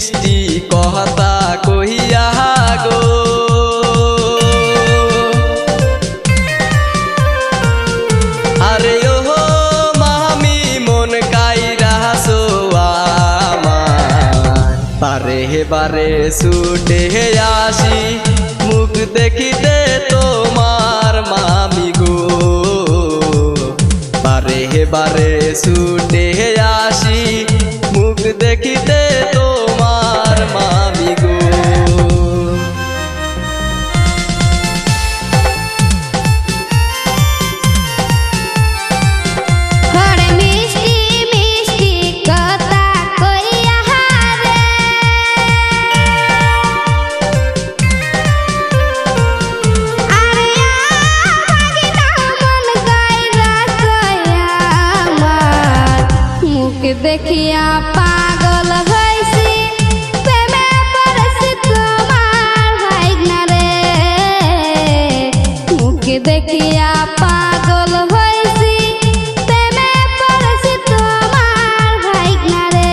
মিষ্টি কথা কহিয়া গো আরে ও মামি মন কাইরাছো আমার বারে বারে ছুটে আসি মুখ দেখিতে তোমার মামি গো বারে বারে ছুটে আসি মুখ দেখিতে তোমার মামি গো দেখিয়া পাগল হইছি প্রেমে পড়ছি তোমার ভাইগনা রে মুখে দেখিয়া পাগল হইছি প্রেমে পড়ছি তোমার ভাইগনা রে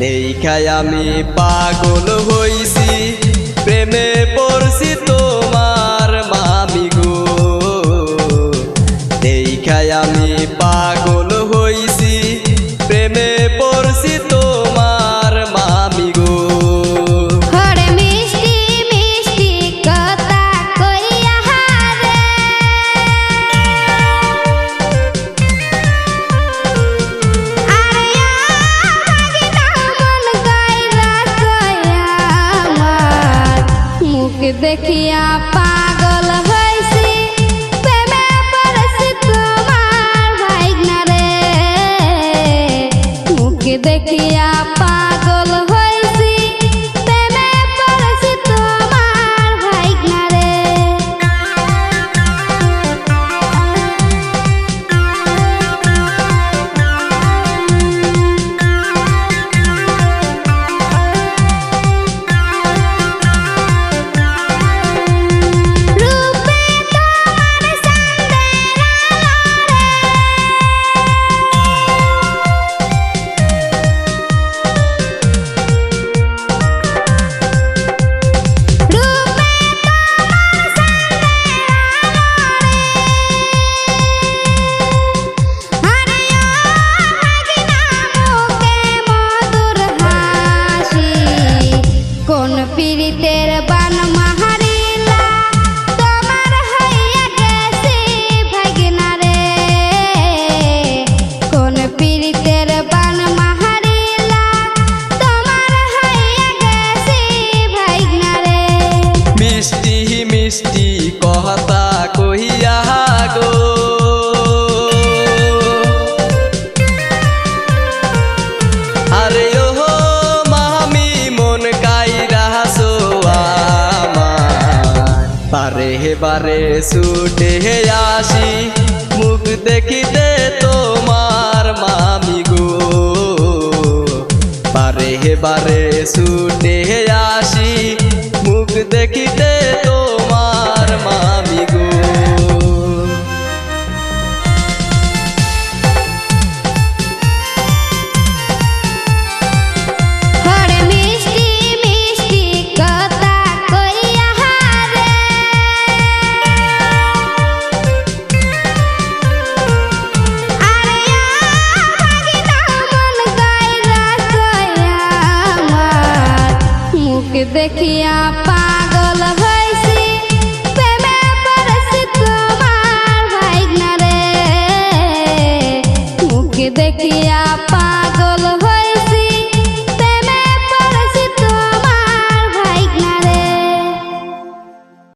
দেখায় আমি পাগল হইছি প্রেমে পড়ছি তোমার মামি গো দেখায় আমি পাগল হইছি প্রেমে পড়ছি তোমার মামি গো দেখিয়া পাগল হইছি প্রেমে পড়ছি তোমার ভাইগনা রে মুখে দেখিয়া পাগল হইছি প্রেমে পড়ছি তোমার ভাইগনা রে পীড়িতের বান মাহারিলা তোমার হইয়া গেছি ভাইগনা রে কোন পীড়িতের বান মাহারিলা তোমার হইয়া গেছি ভাইগনা রে মিষ্টি মিষ্টি কথা কহিয়া গো আরে ও মামি মন কাইরাছো আমার বারে বারে ছুটে আসি মুখ দেখিতে তোমার মামি গো বারে বারে ছুটে আসি মুখ দেখিতে তোমার মামি গো দেখিয়া পাগল হইছি প্রেমে পড়ছি তোমার ভাইগনা রে মুখে দেখিয়া